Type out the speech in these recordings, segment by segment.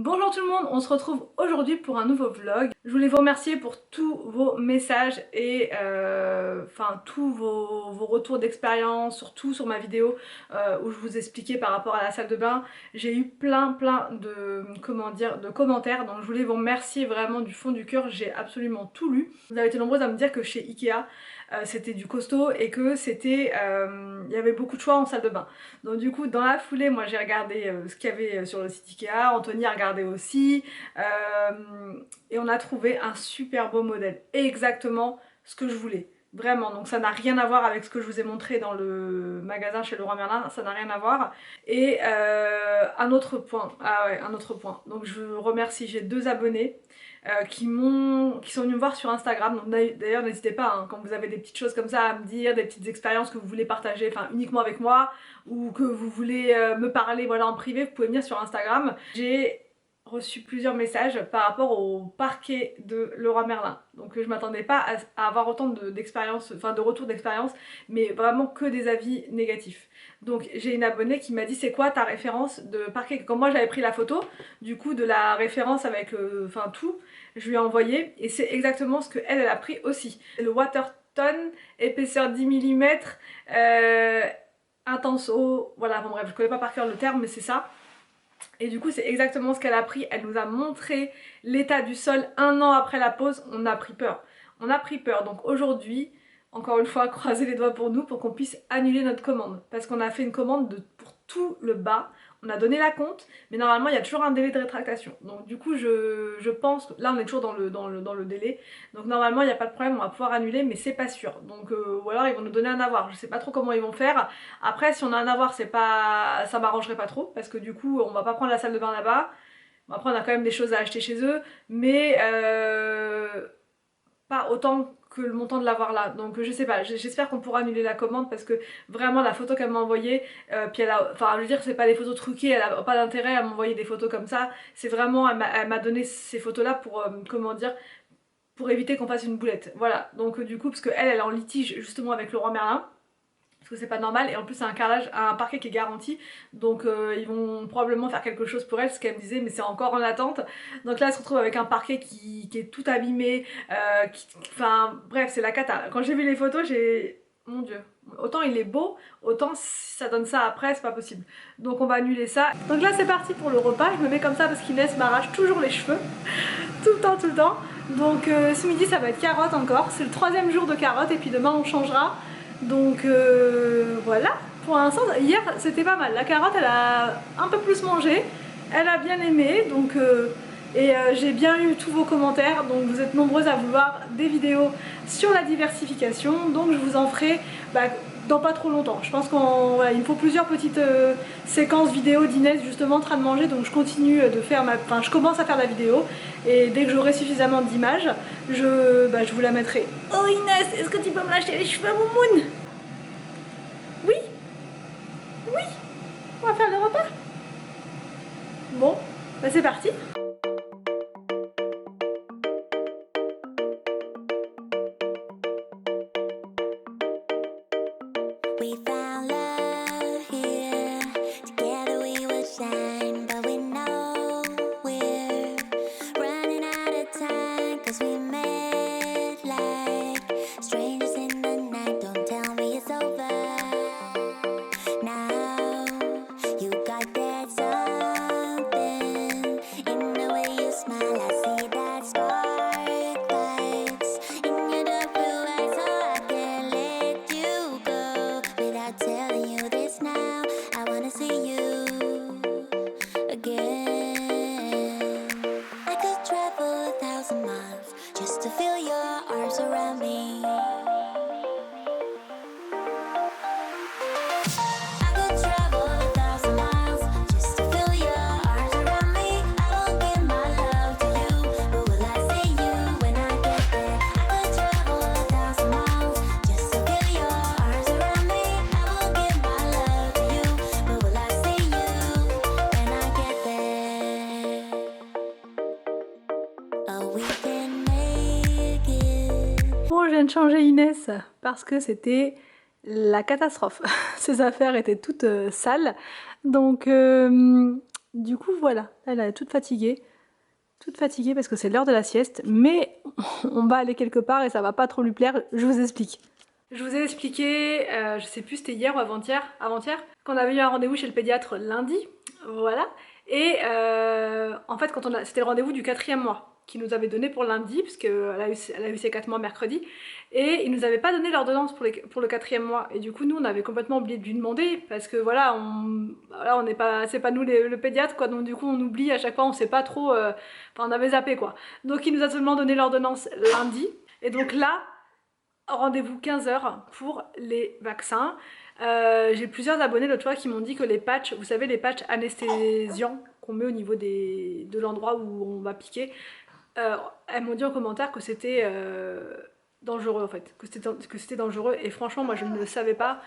Bonjour tout le monde, on se retrouve aujourd'hui pour un nouveau vlog. Je voulais vous remercier pour tous vos messages et tous vos retours d'expérience, surtout sur ma vidéo où je vous expliquais par rapport à la salle de bain. J'ai eu plein de, de commentaires, donc je voulais vous remercier vraiment du fond du cœur, j'ai absolument tout lu. Vous avez été nombreuses à me dire que chez Ikea c'était du costaud et que c'était, il y avait beaucoup de choix en salle de bain. Donc du coup dans la foulée moi j'ai regardé ce qu'il y avait sur le site Ikea, Anthony a regardé aussi et on a trouvé un super beau modèle, exactement ce que je voulais. Vraiment, donc ça n'a rien à voir avec ce que je vous ai montré dans le magasin chez Leroy Merlin, ça n'a rien à voir. Et un autre point, un autre point. Donc je remercie, j'ai 2 abonnés qui sont venus me voir sur Instagram. Donc d'ailleurs n'hésitez pas, hein, quand vous avez des petites choses comme ça à me dire, des petites expériences que vous voulez partager, enfin uniquement avec moi, ou que vous voulez me parler voilà, en privé, vous pouvez venir sur Instagram. J'ai reçu plusieurs messages par rapport au parquet de Leroy Merlin. Donc je m'attendais pas à avoir autant d'expérience, enfin de retours d'expérience, mais vraiment que des avis négatifs. Donc j'ai une abonnée qui m'a dit c'est quoi ta référence de parquet. Quand moi j'avais pris la photo du coup de la référence avec tout, je lui ai envoyé et c'est exactement ce que elle a pris aussi. Le Waterton, épaisseur 10 mm, intenso, voilà, bon bref, je connais pas par cœur le terme mais c'est ça. Et du coup c'est exactement ce qu'elle a pris, elle nous a montré l'état du sol 1 an après la pose, on a pris peur. On a pris peur, donc aujourd'hui, encore une fois, croisez les doigts pour nous pour qu'on puisse annuler notre commande. Parce qu'on a fait une commande pour tout le bas, on a donné la compte, mais normalement il y a toujours un délai de rétractation. Donc du coup je pense, que là on est toujours dans le délai, donc normalement il n'y a pas de problème, on va pouvoir annuler, mais c'est pas sûr. Donc ou alors ils vont nous donner un avoir, je sais pas trop comment ils vont faire. Après si on a un avoir c'est pas, ça m'arrangerait pas trop, parce que du coup on va pas prendre la salle de bain là-bas. Bon, après on a quand même des choses à acheter chez eux, mais pas autant que le montant de l'avoir là. Donc je sais pas, j'espère qu'on pourra annuler la commande parce que vraiment la photo qu'elle m'a envoyée, puis elle a, enfin je veux dire c'est pas des photos truquées, elle a pas d'intérêt à m'envoyer des photos comme ça, c'est vraiment, elle m'a donné ces photos là pour, comment dire, pour éviter qu'on fasse une boulette. Voilà, donc du coup parce qu'elle elle est en litige justement avec Leroy Merlin, parce que c'est pas normal et en plus c'est un carrelage, un parquet qui est garanti, donc ils vont probablement faire quelque chose pour elle, ce qu'elle me disait, mais c'est encore en attente. Donc là elle se retrouve avec un parquet qui est tout abîmé, enfin bref c'est la cata. Quand j'ai vu les photos j'ai... Mon dieu, autant il est beau, autant si ça donne ça après c'est pas possible. Donc on va annuler ça. Donc là c'est parti pour le repas, je me mets comme ça parce qu'Inès m'arrache toujours les cheveux, tout le temps. Donc ce midi ça va être carottes encore, c'est le 3e jour de carottes et puis demain on changera. Donc voilà, pour l'instant, hier c'était pas mal, la carotte elle a un peu plus mangé, elle a bien aimé, donc j'ai bien eu tous vos commentaires, donc vous êtes nombreuses à vouloir des vidéos sur la diversification, donc je vous en ferai dans pas trop longtemps. Je pense qu'il voilà, me faut plusieurs petites séquences vidéo d'Inès justement en train de manger, donc je continue de faire je commence à faire la vidéo et dès que j'aurai suffisamment d'images, je vous la mettrai. Oh Inès, est-ce que tu peux me lâcher les cheveux, Moumoun? Oui? Oui? On va faire le repas? Bon, c'est parti. We found love here, together we will shine, but we know we're running out of time, 'cause we met like strangers in the night. Don't tell me it's over now. You got that something in the way you smile. I see that spark lights in your dark blue eyes, so I can't let you go without telling you this now. I wanna see you again. I could travel 1,000 miles just to feel your arms around me. I could travel 1,000 miles just to feel your arms around me. I won't give my love to you, but will I see you when I get there? I could travel 1,000 miles just to feel your arms around me. I won't give my love to you, but will I see you when I get there? Oh, we can make it. Bon, je viens de changer Inès parce que c'était la catastrophe. Ses affaires étaient toutes sales. Donc Du coup, voilà, là, elle est toute fatiguée. Toute fatiguée parce que c'est l'heure de la sieste, mais on va aller quelque part et ça va pas trop lui plaire, je vous explique. Je vous ai expliqué, je sais plus c'était hier ou avant-hier, qu'on avait eu un rendez-vous chez le pédiatre lundi, voilà. Et en fait, c'était le rendez-vous du 4e mois qu'il nous avait donné pour lundi, puisqu'elle elle a eu ses 4 mois mercredi, et ils nous avaient pas donné l'ordonnance pour le 4e mois. Et du coup, nous, on avait complètement oublié de lui demander, parce que voilà, on n'est pas, c'est pas nous le pédiatre, quoi. Donc du coup, on oublie à chaque fois, on sait pas trop, enfin, on avait zappé, quoi. Donc il nous a seulement donné l'ordonnance lundi, et donc là, rendez-vous 15h pour les vaccins. J'ai plusieurs abonnés l'autre fois qui m'ont dit que les patchs, vous savez les patchs anesthésiants qu'on met au niveau de l'endroit où on va piquer, elles m'ont dit en commentaire que c'était dangereux en fait, que c'était dangereux et franchement moi je ne le savais pas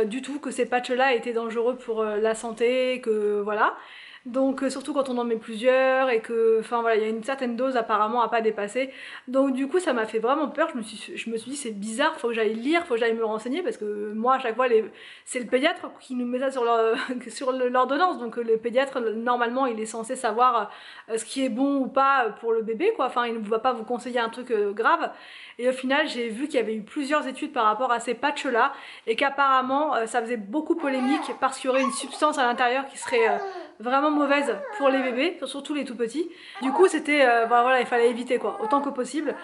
du tout que ces patchs là étaient dangereux pour la santé, que voilà. Donc surtout quand on en met plusieurs et que, enfin voilà, il y a une certaine dose apparemment à pas dépasser. Donc du coup ça m'a fait vraiment peur, je me suis dit c'est bizarre, faut que j'aille lire, faut que j'aille me renseigner parce que moi à chaque fois c'est le pédiatre qui nous met ça sur l'ordonnance. Donc le pédiatre normalement il est censé savoir ce qui est bon ou pas pour le bébé quoi, enfin il ne va pas vous conseiller un truc grave. Et au final j'ai vu qu'il y avait eu plusieurs études par rapport à ces patchs là et qu'apparemment ça faisait beaucoup polémique parce qu'il y aurait une substance à l'intérieur qui serait vraiment mauvaise pour les bébés, surtout les tout petits. Du coup c'était, voilà, il fallait éviter quoi, autant que possible.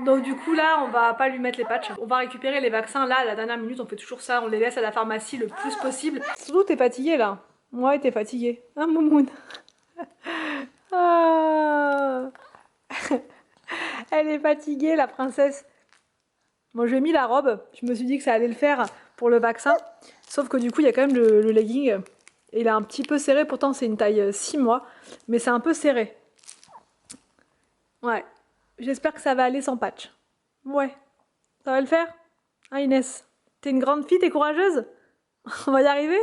Donc du coup là on va pas lui mettre les patchs, on va récupérer les vaccins là à la dernière minute, on fait toujours ça, on les laisse à la pharmacie le plus possible. Surtout t'es fatiguée là. Ouais t'es fatiguée. Hein Moumoun. Ah. Elle est fatiguée la princesse. Moi j'ai mis la robe, je me suis dit que ça allait le faire pour le vaccin. Sauf que du coup il y a quand même le legging. Et il est un petit peu serré, pourtant c'est une taille 6 mois. Mais c'est un peu serré. Ouais. J'espère que ça va aller sans patch. Ouais. Ça va le faire? Hein Inès? T'es une grande fille, t'es courageuse? On va y arriver?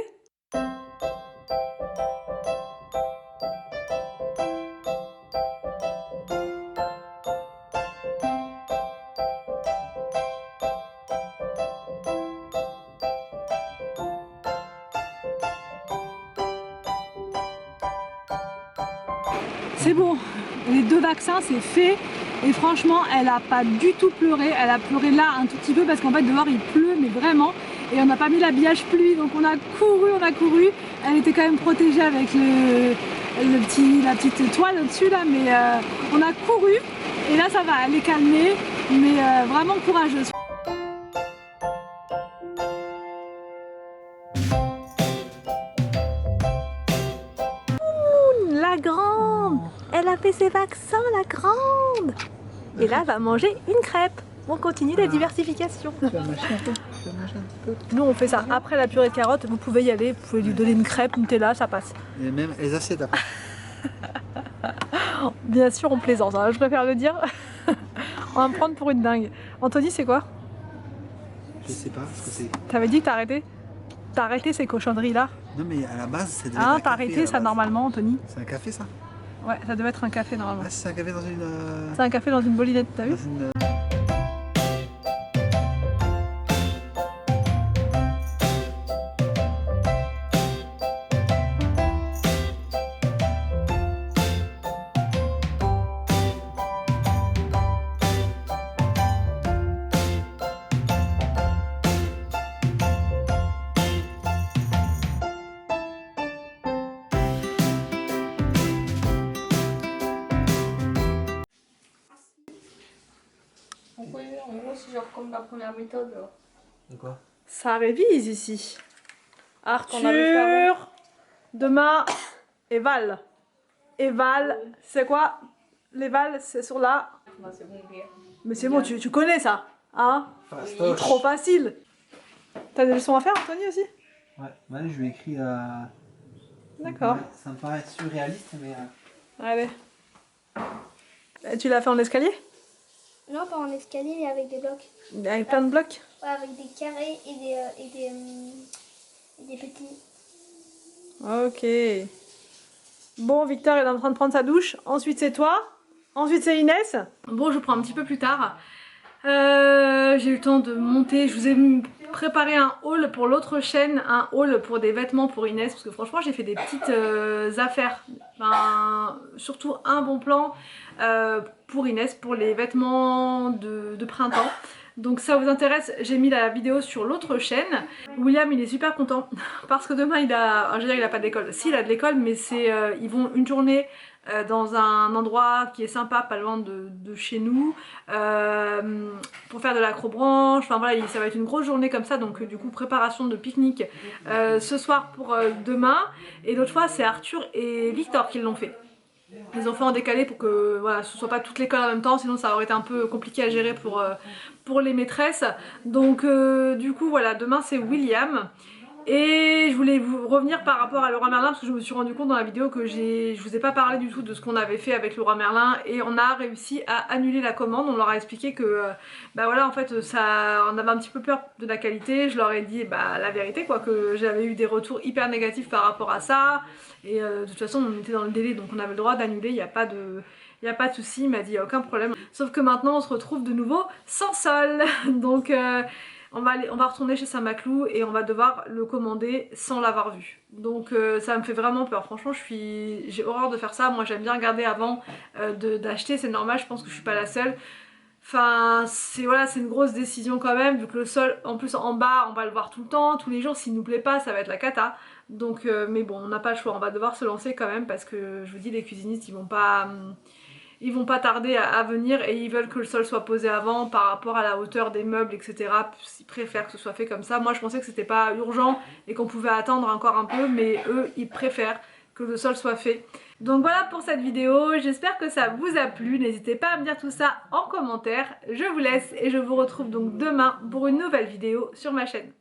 C'est bon, les 2 vaccins c'est fait et franchement elle a pas du tout pleuré, elle a pleuré là un tout petit peu parce qu'en fait dehors il pleut mais vraiment et on n'a pas mis l'habillage pluie donc on a couru, elle était quand même protégée avec la petite toile au-dessus là mais on a couru et là ça va, elle est calmée mais vraiment courageuse. La grande, elle a fait ses vaccins, la grande. Et là, elle va manger une crêpe. On continue la diversification. Tu vas mâcher un peu, tu vas mâcher un petit peu. Nous, on fait ça. Après la purée de carottes, vous pouvez y aller. Vous pouvez lui donner une crêpe, Nutella, ça passe. Et même les assiettes après. Bien sûr, on plaisante, hein, je préfère le dire. On va me prendre pour une dingue. Anthony, c'est quoi? Je sais pas ce que c'est. T'avais dit que t'as arrêté? T'as arrêté ces cochonneries-là? Non mais à la base, c'est Ah, t'as arrêté ça normalement, Anthony? C'est un café ça? Ouais, ça devait être un café normalement. Ah, c'est un café dans une. C'est un café dans une bolinette, t'as vu? Dans une. En gros, c'est genre comme la première méthode. De quoi? Ça révise ici. Qu'on avait fait avant. Arthur, demain, et Val. Et Val, c'est quoi? Les Val, c'est sur là. Bah, c'est bon, bien. Mais c'est bon, tu connais ça, hein? Fastoche. Trop facile. T'as des leçons à faire, Anthony, aussi? Ouais, bah, je lui ai écrit. D'accord. Ça me paraît surréaliste, mais. Allez. Et tu l'as fait en escalier? Non, pas en escalier, mais avec des blocs. Avec plein de blocs? Ouais, avec des carrés et des petits. Ok. Bon, Victor est en train de prendre sa douche. Ensuite, c'est toi. Ensuite, c'est Inès. Bon, je prends un petit peu plus tard. J'ai eu le temps de monter, je vous ai préparé un haul pour l'autre chaîne, un haul pour des vêtements pour Inès, parce que franchement j'ai fait des petites affaires, enfin, surtout un bon plan pour Inès, pour les vêtements de printemps. Donc si ça vous intéresse, j'ai mis la vidéo sur l'autre chaîne. William il est super content parce que demain il a, je veux dire il a pas d'école, si il a de l'école mais c'est ils vont une journée dans un endroit qui est sympa, pas loin de chez nous, pour faire de l'acrobranche, enfin voilà, ça va être une grosse journée comme ça, donc du coup préparation de pique-nique ce soir pour demain, et l'autre fois c'est Arthur et Victor qui l'ont fait. Les enfants en décalé pour que voilà, ce soit pas toute l'école en même temps, sinon ça aurait été un peu compliqué à gérer pour les maîtresses. Donc du coup voilà, demain c'est William. Et je voulais vous revenir par rapport à Leroy Merlin parce que je me suis rendu compte dans la vidéo que je vous ai pas parlé du tout de ce qu'on avait fait avec Leroy Merlin, et on a réussi à annuler la commande. On leur a expliqué que bah voilà, en fait ça, on avait un petit peu peur de la qualité. Je leur ai dit bah la vérité quoi, que j'avais eu des retours hyper négatifs par rapport à ça, et de toute façon on était dans le délai donc on avait le droit d'annuler, il n'y a pas de souci. Il m'a dit aucun problème, sauf que maintenant on se retrouve de nouveau sans sol donc on va retourner chez Saint-Maclou et on va devoir le commander sans l'avoir vu. Donc ça me fait vraiment peur. Franchement j'ai horreur de faire ça. Moi j'aime bien regarder avant d'acheter, c'est normal, je pense que je suis pas la seule. Enfin c'est voilà, c'est une grosse décision quand même, vu que le sol en plus en bas on va le voir tout le temps, tous les jours. S'il nous plaît pas ça va être la cata. Donc mais bon, on n'a pas le choix, on va devoir se lancer quand même, parce que je vous dis les cuisinistes ils vont pas tarder à venir, et ils veulent que le sol soit posé avant par rapport à la hauteur des meubles etc. Ils préfèrent que ce soit fait comme ça. Moi je pensais que c'était pas urgent et qu'on pouvait attendre encore un peu, mais eux ils préfèrent que le sol soit fait. Donc voilà pour cette vidéo, j'espère que ça vous a plu. N'hésitez pas à me dire tout ça en commentaire. Je vous laisse et je vous retrouve donc demain pour une nouvelle vidéo sur ma chaîne.